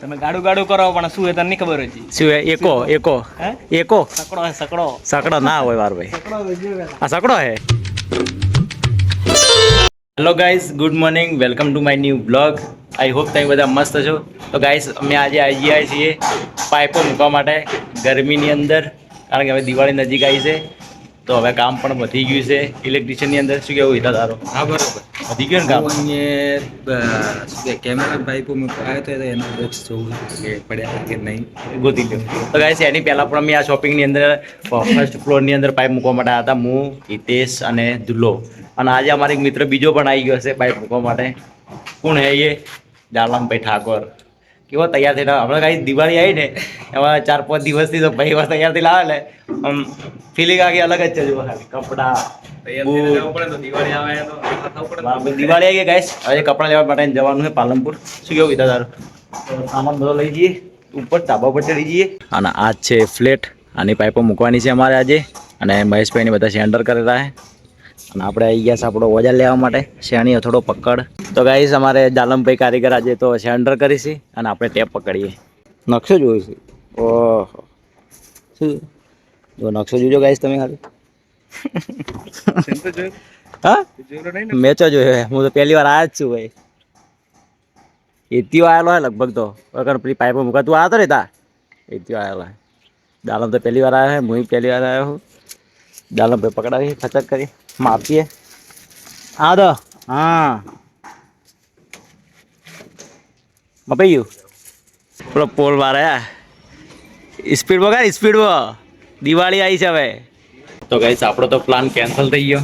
તમે ગાડું ગાડું કરો પણ શું હે તને નહીં ખબર હતી. શું હે? એકો એકો હે? એકો સકડો હે સકડો. સકડો ના હોય વાર ભાઈ. સકડો વેચ્યો પેલા. આ સકડો હે. Hello guys, good morning, welcome to my new blog. I hope તમે બધા મસ્ત છો. તો ગાઈઝ અમે આજે આવી ગયા છીએ પાઇપો મૂકવા માટે ગરમીની અંદર, કારણ કે હવે દિવાળી નજીક આવી છે તો હવે કામ પણ વધી ગયું છે ઇલેક્ટ્રિશિયનની અંદર. શું કેવું હિતા તારો? હા બરોબર. વધી ગયું ને કામ? કેમેરા પાઇપો આવ્યો તો એના બોક્સ જોવું કે પડ્યા કે નહીં. ગોતી લ્યો. તો ગાઈઝ એની પહેલાં પણ અમે આ શોપિંગની અંદર ફર્સ્ટ ફ્લોરની અંદર પાઇપ મૂકવા માટે આવ્યા હતા, હું, હિતેશ અને દુલ્લો. અને આજે અમારો એક મિત્ર બીજો પણ આવી ગયો છે પાઇપ મૂકવા માટે. કોણ હે એ? જાલમભાઈ ઠાકોર. કેવો તૈયાર થઈને આપણે કાંઈ દિવાળી આવી ને એમાં 4-5 દિવસથી તો ભાઈ એવા તૈયાર થઈ લાવે ને આમ ફિલિંગ આખી અલગ જ છે. જો ખાલી કપડાં, દિવાળી આવે તો દિવાળી આવી ગઈ ગાઈસ. હવે કપડાં લેવા માટે જવાનું છે પાલનપુર. શું કેવું કીધા તારું? તો સામાન બધો લઈ જઈએ ઉપર ધાબા પર ચડી જઈએ. અને આ છે ફ્લેટ, આની પાઇપો મૂકવાની છે અમારે આજે. અને મહેશભાઈને બધા સેન્ટર કરેલા છે. અને આપણે આવી ગયા છે આપણો ઓજાર લેવા માટે, શેણી હથોડો પકડ. તો ગાઈસ અમારે જાલમભાઈ કારીગર આજે તો સેન્ટર કરીશી અને આપણે ટેપ પકડીએ. નકશો જોયો છે? ઓહો, શું જો નકશો જોજો ગાઈસ તમે ખાલી. હા મેચો જોયો, હું તો પહેલી વાર આવ્યા જ છું ભાઈ. એતિયો આવેલો હે લગભગ તો અગર પેલી પાઇપો મૂકા તું આવ્યો તો ને તા એતિયો આવેલો હે. જાલમ તો પહેલી વાર આવ્યો હે, હું પહેલી વાર આવ્યો હું. જાલમભાઈ પકડાવી ખચક કરી માપીએ. હા તો હા મપાઈ ગયું. પેલો પોલ મારે સ્પીડ વગર સ્પીડમાં દિવાળી આવી છે હવે. તો ગાઈસ આપણો તો પ્લાન કેન્સલ થઈ ગયો,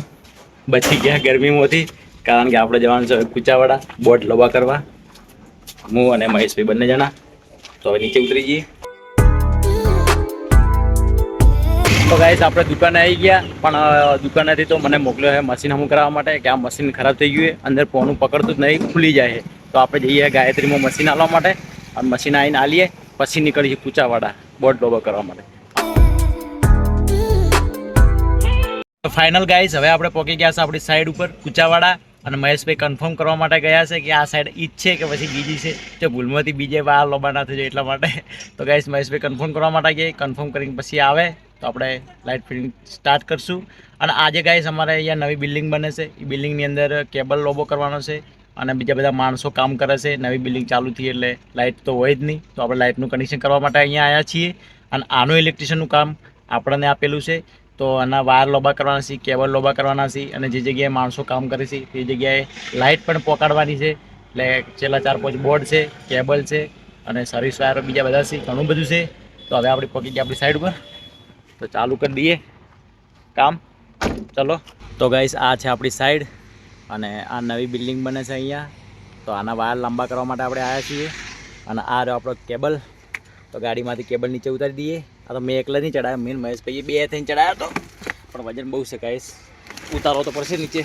બચી ગયા ગરમીમાંથી, કારણ કે આપણે જવાનું છે કુચાવાડા બોટ લોબા કરવા, હું અને મહેશભાઈ બંને જણા. તો હવે નીચે ઉતરી જઈએ. તો ગાઈસ આપણે દુકાને આવી ગયા, પણ દુકાનેથી તો મને મોકલ્યો છે મશીન હમું કરાવવા માટે કે આ મશીન ખરાબ થઈ ગયું છે, અંદર પોનું પકડતું જ નહીં, ખુલી જાય છે. તો આપણે જઈએ ગાયત્રીમાં મશીન આલવા માટે, અને મશીન આવીને આલીએ પછી નીકળીએ કુચાવાડા બોટ લોબા કરવા માટે. તો ફાઇનલ ગાઈસ હવે આપણે પહોંચી ગયા છે આપણી સાઈડ ઉપર કુચાવાડા. અને મહેશભાઈ કન્ફર્મ કરવા માટે ગયા છે કે આ સાઈડ ઈ જ છે કે પછી બીજી છે, જો ભૂલમાંથી બીજે વાર લોબા ના થઈ જાય એટલા માટે. તો ગાઈસ મહેશભાઈ કન્ફર્મ કરવા માટે ગયા, કન્ફર્મ કરીને પછી આવે તો આપણે લાઇટ ફિટિંગ સ્ટાર્ટ કરશું. અને આજે ગાઈસ અમારે અહીંયા નવી બિલ્ડિંગ બને છે, એ બિલ્ડિંગની અંદર કેબલ લોબો કરવાનો છે અને બીજા બધા માણસો કામ કરે છે. નવી બિલ્ડિંગ ચાલુ થઈ એટલે લાઇટ તો હોય જ નહીં, તો આપણે લાઇટનું કનેક્શન કરવા માટે અહીંયા આવ્યા છીએ. અને આનું ઇલેક્ટ્રિશિયનનું કામ આપણને આપેલું છે, તો આના વાયર લોબા કરવાના છે, કેબલ લોબા કરવાના છે, અને જે જગ્યાએ માણસો કામ કરે છે તે જગ્યાએ લાઇટ પણ પહોંચાડવાની છે. એટલે છેલ્લા 4-5 બોર્ડ છે, કેબલ છે અને સર્વિસ વાયરો બીજા બધા છે, ઘણું બધું છે. તો હવે આપણે પહોંચી ગયા આપણી સાઈડ પર, તો ચાલુ કરી દઈએ કામ. ચલો. તો ગાઈસ આ છે આપણી સાઈડ અને આ નવી બિલ્ડિંગ બને છે અહીંયા. તો આના વાયર લાંબા કરવા માટે આપણે આવ્યા છીએ. અને આ રહ્યો આપણો કેબલ. તો ગાડીમાંથી કેબલ નીચે ઉતારી દઈએ. આ તો મેં એકલા નહીં ચડાવ્યો, મેન મહેશભાઈએ 2 થઈને ચડાવ્યો હતો, પણ વજન બહુ છે ગાઈસ, ઉતારો તો પડશે નીચે.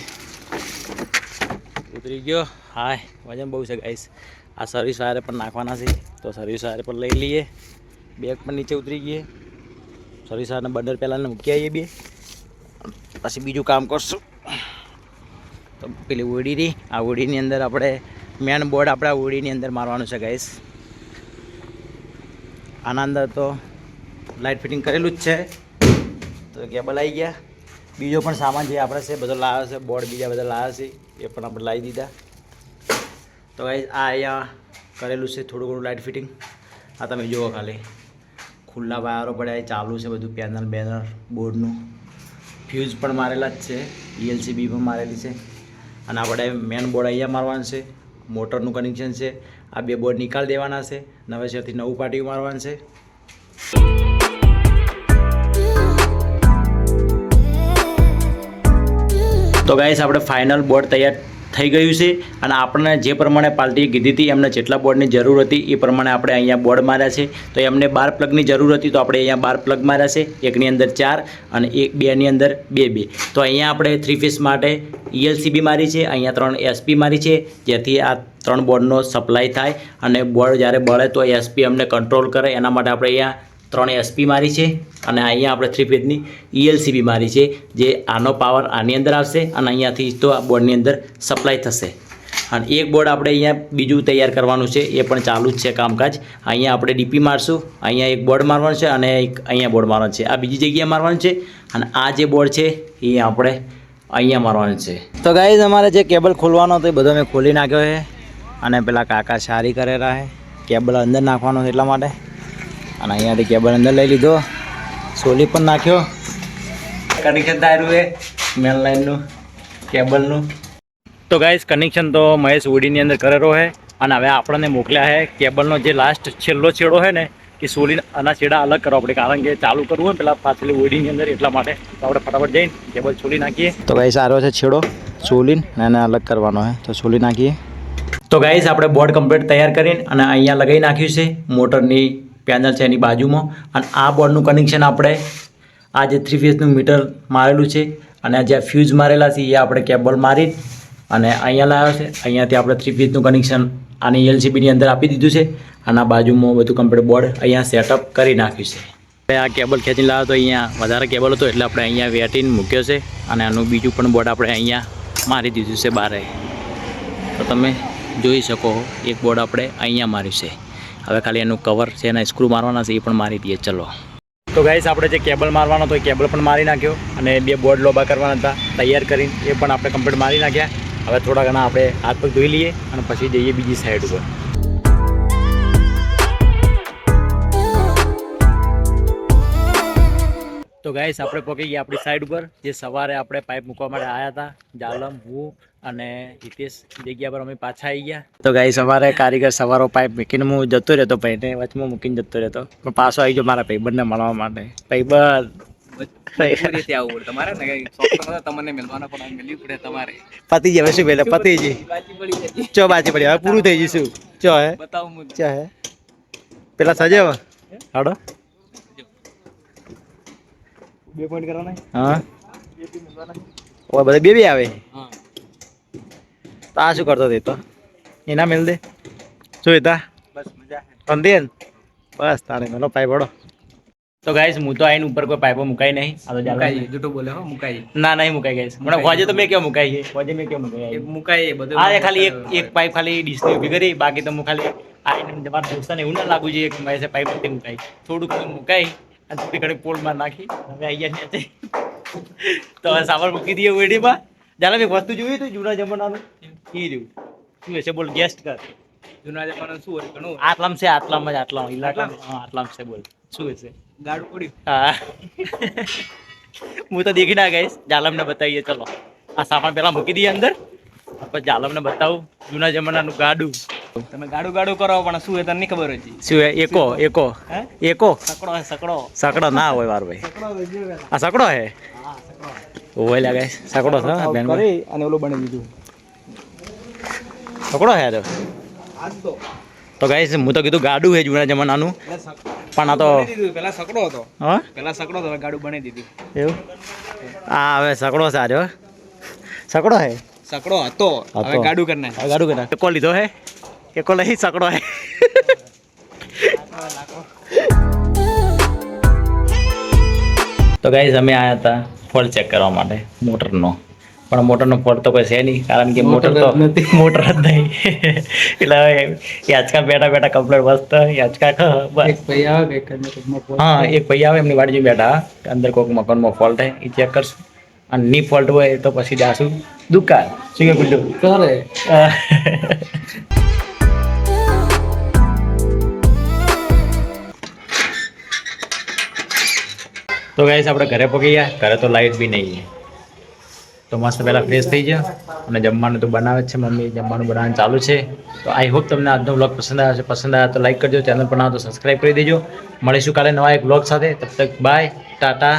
ઉતરી ગયો. હાય વજન બહુ છે ગાઈસ. આ સર્વિસ વાયર પણ નાખવાના છે, તો સર્વિસ વાયર પણ લઈ લઈએ. બેગ પણ નીચે ઉતરી ગઈએ. સર્વિસ વાયરને બંડલ પહેલાં મૂકી આવીએ બે, પછી બીજું કામ કરશું. તો પેલી ઓડીની, આ ઓડીની અંદર આપણે મેન બોર્ડ આપણા ઓડીની અંદર મારવાનું છે ગાઈસ. આના અંદર તો લાઇટ ફિટિંગ કરેલું જ છે. તો કેબલ આવી ગયા, બીજો પણ સામાન જે આપણે છે બધો લાવ્યો છે, બોર્ડ બીજા બધા લાવ્યા છે એ પણ આપણે લાવી દીધા. તો ગાઈસ આ અહીંયા કરેલું છે થોડું ઘણું લાઇટ ફિટિંગ. આ તમે જુઓ ખાલી ખુલ્લા વાયરો પડ્યા, ચાલુ છે બધું, પેનલ બેનર બોર્ડનું. ફ્યુઝ પણ મારેલા જ છે, ELCB પણ મારેલી છે. અને આપણે મેન બોર્ડ અહીંયા મારવાનું છે, મોટરનું કનેક્શન છે. આ 2 બોર્ડ નીકાળી દેવાના છે, નવેસરથી નવું પાટિયું મારવાનું છે. તો ગાઈસ આપણે ફાઇનલ બોર્ડ તૈયાર થઈ ગયું છે. અને આપણને જે પ્રમાણે પાર્ટીએ કીધી હતી એમને જેટલા બોર્ડની જરૂર હતી એ પ્રમાણે આપણે અહીંયા બોર્ડ માર્યા છે. તો એમને 12 પ્લગની જરૂર હતી, તો આપણે અહીંયા 12 પ્લગ માર્યા છે, એકની અંદર 4 અને 2ની અંદર 2. તો અહીંયા આપણે 3 ફેઝ માટે ELCB મારી છે, અહીંયા 3 SP મારી છે, જેથી આ 3 બોર્ડનો સપ્લાય થાય અને બોર્ડ જ્યારે બળે તો SP અમને કંટ્રોલ કરે, એના માટે આપણે અહીંયા 3 SP મારી છે. અને અહીંયા આપણે 3 ફેઝની ELCB મારી છે, જે આનો પાવર આની અંદર આવશે અને અહીંયાથી તો આ બોર્ડની અંદર સપ્લાય થશે. અને એક બોર્ડ આપણે અહીંયા બીજું તૈયાર કરવાનું છે, એ પણ ચાલુ જ છે કામકાજ. અહીંયા આપણે ડીપી મારશું, અહીંયા એક બોર્ડ મારવાનું છે અને એક અહીંયા બોર્ડ મારવાનું છે. આ બીજી જગ્યાએ મારવાનું છે અને આ જે બોર્ડ છે એ આપણે અહીંયા મારવાનું છે. તો ગાઈઝ અમારે જે કેબલ ખોલવાનો હતો એ બધો મેં ખોલી નાખ્યો છે અને પેલા કાકા સારી કરેલા છે. કેબલ અંદર નાખવાનો છે એટલા માટે, અને અહીંયાથી કેબલ અંદર લઈ લીધો, સોલી પણ નાખ્યો, કનેક્શન તાર્યું છે મેન લાઈનનું કેબલનું. તો ગાઈઝ કનેક્શન તો મહેશ ઓડીની અંદર કરેલો છે અને હવે આપણને મોકલ્યા છે કેબલનો જે લાસ્ટ છેલ્લો છેડો છે ને એ સોલી આના છેડા અલગ કરવા પડે, કારણ કે ચાલુ કરવું હોય પેલા પાછલી ઓડીની અંદર, એટલા માટે તો આપણે ફટાફટ જઈને કેબલ છોલી નાખીએ. તો ગાઈઝ સારો છે છેડો સોલીને એને અલગ કરવાનો છે, તો સોલી નાખીએ. તો ગાઈઝ આપણે બોર્ડ કમ્પ્લીટ તૈયાર કરીને અને અહીંયા લગાવી નાખ્યું છે, મોટરની પેનલ છે એની બાજુમાં. અને આ બોર્ડનું કનેક્શન આપણે આ જે 3 ફેઝનું મીટર મારેલું છે અને આ જે ફ્યુઝ મારેલા છે એ આપણે કેબલ મારી અને અહીંયા લાવ્યો છે. અહીંયાથી આપણે 3 ફેઝનું કનેક્શન આની એલસીબીની અંદર આપી દીધું છે અને આ બાજુમાં બધું કમ્પ્લીટ બોર્ડ અહીંયા સેટઅપ કરી નાખ્યું છે. હવે આ કેબલ ખેંચીને લાવ્યો તો અહીંયા વધારે કેબલ હતો એટલે આપણે અહીંયા વેટીને મૂક્યો છે અને આનું બીજું પણ બોર્ડ આપણે અહીંયા મારી દીધું છે બારે. તો તમે જોઈ શકો એક બોર્ડ આપણે અહીંયા માર્યું છે. હવે ખાલી એનું કવર છે એના સ્ક્રૂ મારવાના છે, એ પણ મારી દઈએ. ચલો તો ગાઈસ આપણે જે કેબલ મારવાનો હતો એ કેબલ પણ મારી નાખ્યો અને 2 બોર્ડ લોબા કરવાના હતા તૈયાર કરીને એ પણ આપણે કમ્પ્લીટ મારી નાખ્યા. હવે થોડા ઘણા આપણે હાથ પગ ધોઈ લઈએ અને પછી જઈએ બીજી સાઈડ ઉપર. તો ગાઈસ આપણે પહોંચી ગયા આપણી સાઈડ ઉપર, જે સવારે આપણે પાઇપ મૂકવા માટે આવ્યા હતા. જાલમ, હું અને હિતેશ જગ્યા પર અમે પાછા આવી ગયા. તો ગાઈસ અમારે કારીગર સવારો પાઇપ મૂકીને હું જતો રહેતો, ભાઈને વચમાં મૂકીને જતો રહેતો, પણ પાછો આવી ગયો મારા ભાઈબંધને મળવા માટે. પતિ હવે શું પેલા પતિજી ચો બાજી પડી, હવે પૂરું થઈ જઈશું. ચો હે ચો હે પેલા સજે હાડો 2 પોઈન્ટ કરવાના. હા ઓ બધા બે આવે. તો આ શું કરતો હતો? તો એના મેલ દે શું હતા બસ મજા અંધેન બસ તારે મેલો પાઇપ હડો. તો ગાઈસ હું તો આઈને ઉપર કોઈ પાઇપો મુકાઈ નહીં. આ તો મુકાઈ જૂઠું બોલે હો, મુકાઈ ના નહીં મુકાઈ ગાઈસ. મને ખોજે તો મેં કેમ મુકાઈ છે, ખોજે મેં કેમ મુકાઈ મુકાઈ બધું. આ ખાલી એક પાઇપ ખાલી ડીશની ઊભી કરી, બાકી તો હું ખાલી આઈને તમારા દોસ્તાને એવું ના લાગુ છે એક મેસે પાઇપ નથી મુકાઈ. થોડુંક મુકાઈ અને થોડી ઘણી પોલમાં નાખી હવે અહીંયા છે. તો હવે સામાન મૂકી દઈએ ઓડીમાં. જાણે મેં વસ્તુ જોયું હતું જૂના જમાનાનું એ રહ્યું. શું હશે બોલ, ગેસ્ટ કર. જૂના જમાનાનું શું હોય? ઘણું આટલામાં છે, આટલામાં જ આટલામાં ઇલાકામાં. હા આટલામાં છે, બોલ શું હશે? ગાડું પડ્યું. હા હું તો દેખી ના ગઈશ, જાલમને બતાવીએ. ચલો આ સામાન પેલા મૂકી દઈએ અંદર, પછી જાલમને બતાવું જૂના જમાનાનું ગાડું. તમે ગાડું ગાડું કરો પણ શું હે તને નહીં ખબર હતી. શું હે? એકો એકો એકો સકડો હે સકડો. સકડો ના હોય વાર ભાઈ, આ સકડો હે. ઓય લાગે સકડો છે બેન અને ઓલું બની દીધું સકડો હે. તો ગાઈસ હું તો કીધું ગાડું હે જૂના જમાનાનું, પણ આ તો પેલા સકડો હતો. હા પેલા સકડો હતો, ગાડું બની દીધું એવું. આ હવે સકડો સારો સકડો હે. સકડો હતો, હવે ગાડું કરી નાખ. ગાડું કરી નાખ. એકો લીધો હે, એકો લઈ સકડો હે. તો ગાઈસ અમે આવ્યા હતા ફોલ્ટ ચેક કરવા માટે મોટરનો, પણ મોટરનો ફોલ્ટ તો કોઈ છે નહીં, કારણ કે મોટર તો મોટર જ નહીં. એટલે એ આજકાલ બેઠા બેઠા કમ્પ્લેટ મસ્ત આજકાલ હા એક ભાઈ આવે એમની વાડી બેઠા અંદર કોઈક મકાનમાં ફોલ્ટ હે એ ચેક કરશું, અને ની ફોલ્ટ હોય તો પછી જાશું દુકાન. શું કે ગુલ્લુ કરે? તો ગાઈસ આપણે ઘરે પહોંચી ગયા. ઘરે તો લાઇટ બી નહીં, તો મસ્ત પહેલાં ફ્રેશ થઈ ગયા અને જમવાનું તો બનાવે છે મમ્મી, જમવાનું બનાવવાનું ચાલુ છે. તો આઈ હોપ તમને આજનો વ્લોગ પસંદ આવ્યો છે. પસંદ આવ્યો તો લાઈક કરજો, ચેનલ પર ના તો સબસ્ક્રાઈબ કરી દેજો. મળીશું કાલે નવા એક વ્લોગ સાથે. તબ તક બાય, ટાટા.